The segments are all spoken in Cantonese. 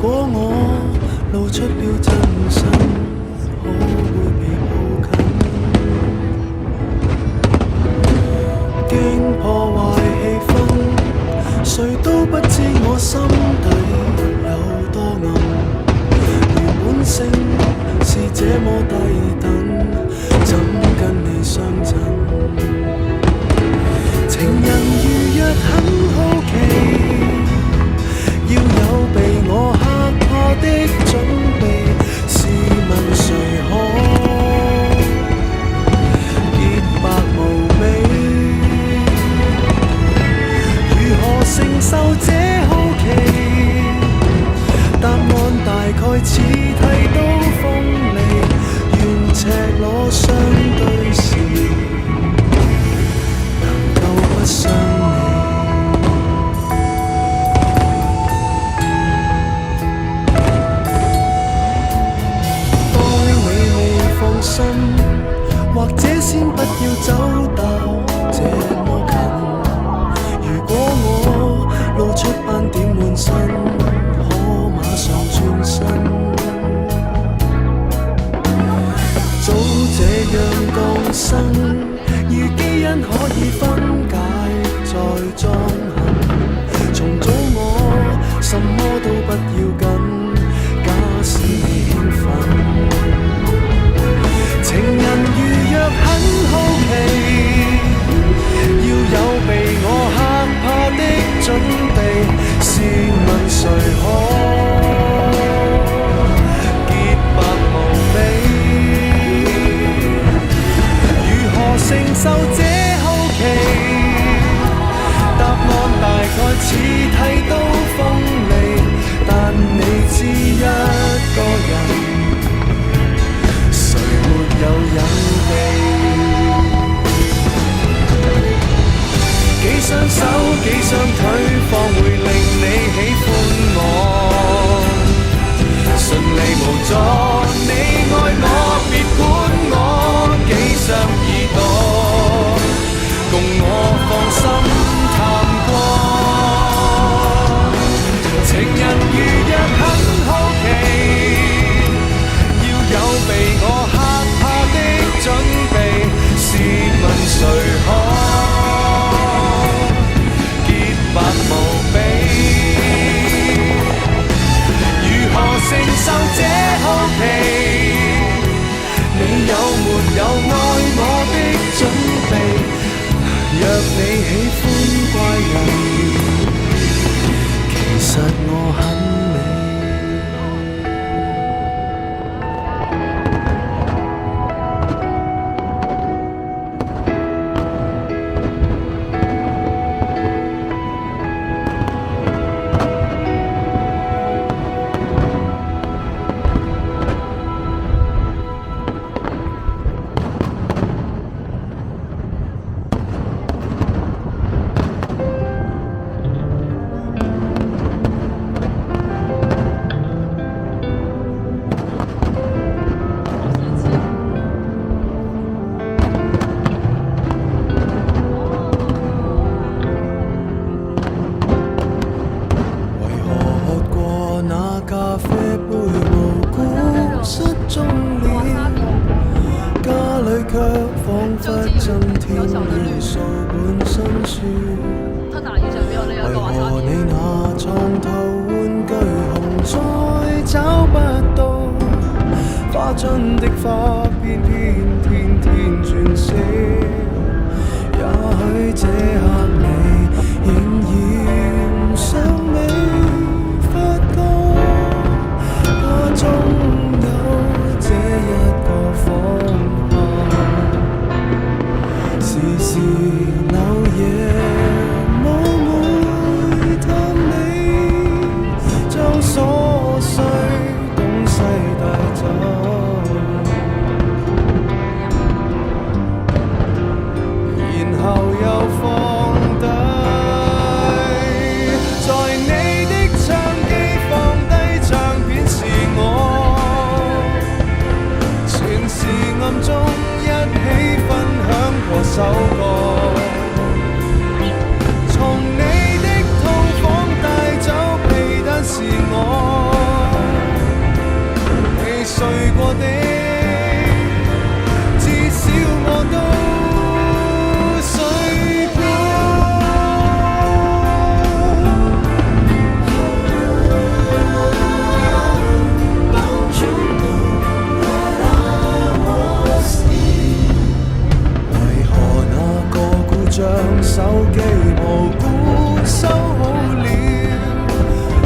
果我露出了真身，可會被抱緊？驚破壞氣氛，誰都不知我心底有多暗。如本性是這麼低等，怎跟你相襯？情人如若很好奇，要有被我嚇怕的準備，試問誰可潔白無比？如何承受這好奇？答案大概似剃刀鋒利，願赤裸相對時能夠不傷你。或者先不要走到這麼近，如果我露出斑點滿身，可馬上轉身。早這樣降生，如基因可以分解再裝行，重組我什麼都不要緊，假使你興奮。情人如若很好奇，要有被我嚇怕的準備，試問誰可潔白無比？如何承受這好奇？答案大概似剃刀鋒利，但你知一個人有隱秘，幾雙手幾雙腿方會令你喜歡我，順利無阻你愛我，別管我幾雙耳朵，共我放心探過。情人如若很好奇，要有被我準備，試問誰可潔白無比？如何承受這好奇？你有沒有愛我的準備？若你喜歡怪人，其實我很美。從你的套房帶走被單是我。過的，至少我都睡過。為何那個故障手機無故收好了？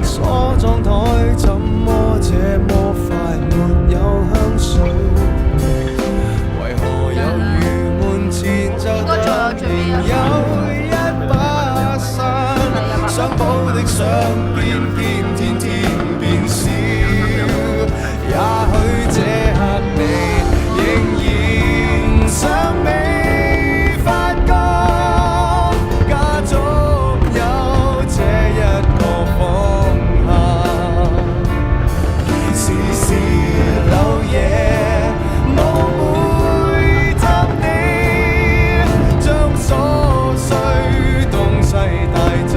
鎖妝台怎麼這麼快沒有香水？為何有如門前就突然有一把傘？相簿的相片偏天天變少，也許這刻你仍然想未發覺，家中有這一個方向，時時漏夜無回答你，將瑣碎東西帶走，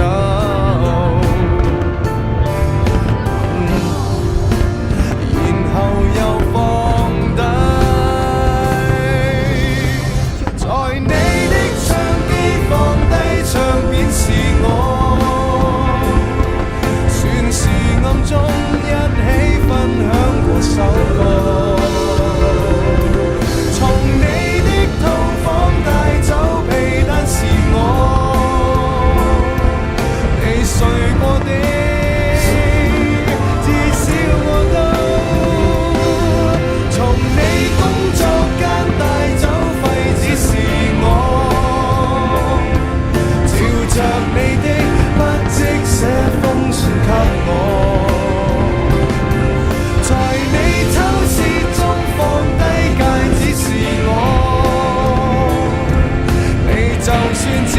然後又放低。在你的相機放低唱片是我，算是暗中一起分享過首歌。從你的套房帶走被單是我，你睡過的，至少我都從你工作間帶走廢紙是我，照着你的筆跡寫封信給我，在你偷竊中放低戒指是我，你就算知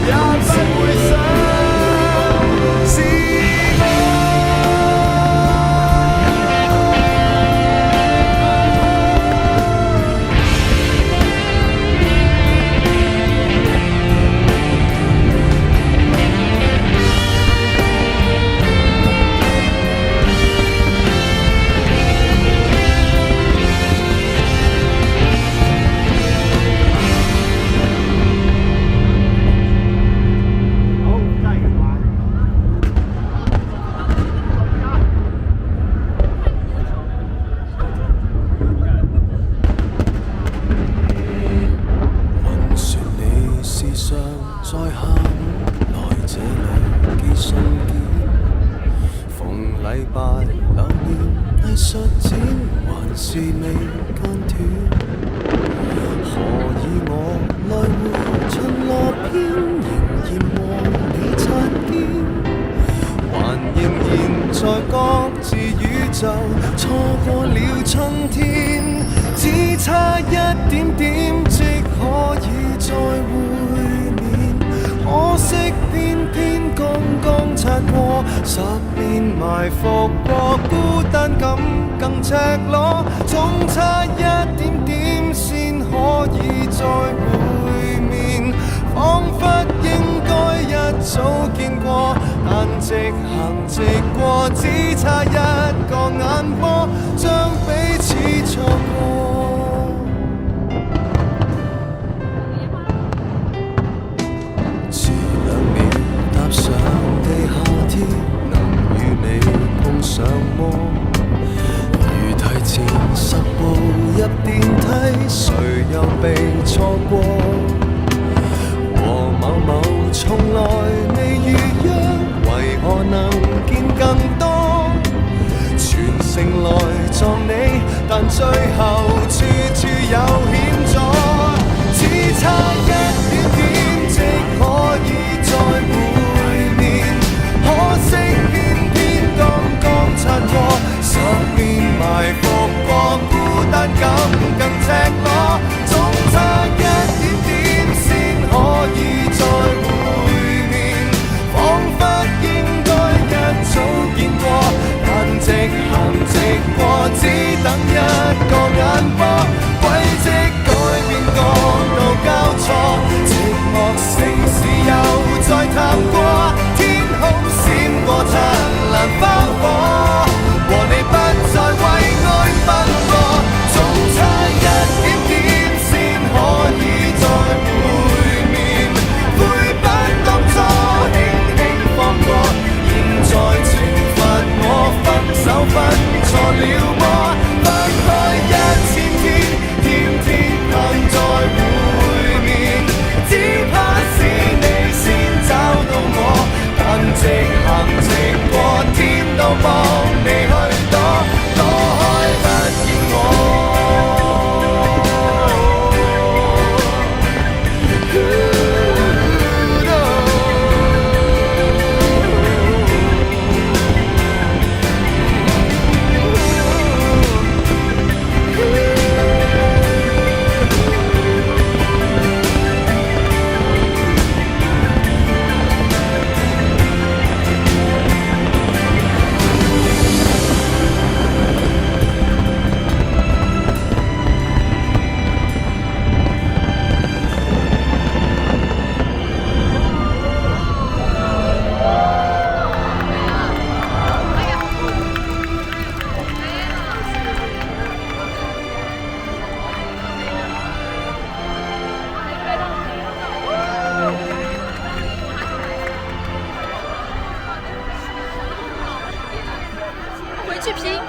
也不會想是我。聞說你時常在下午來這裏寄信件，逢禮拜留念藝術展還是未間斷，何以我來回巡邏篇仍然和你擦肩，還仍然在各自宇宙錯過了春天，只差一點點即可以再會面，可惜偏偏剛剛擦過，10年埋伏過，孤單感更赤裸，總差一點點先可以再會面，彷彿應該一早見過，但直行直過，只差一個眼波，將彼此錯過。遲2秒踏上地下鐵，能與你碰上麼？如提前10步入電梯，誰又被錯過？和某某從來未預約，為何能見更多？全城來撞你，但最後處處有險阻，只差一點點即可以再會面，可惜偏偏剛剛擦過，10年埋伏過，孤單感更赤裸，總差一點點先可以再會面，彷彿應該一早見過，但直行直過，只等一個眼波，軌跡改變角度交錯。幫你去躲，躲開不見我。回去拼。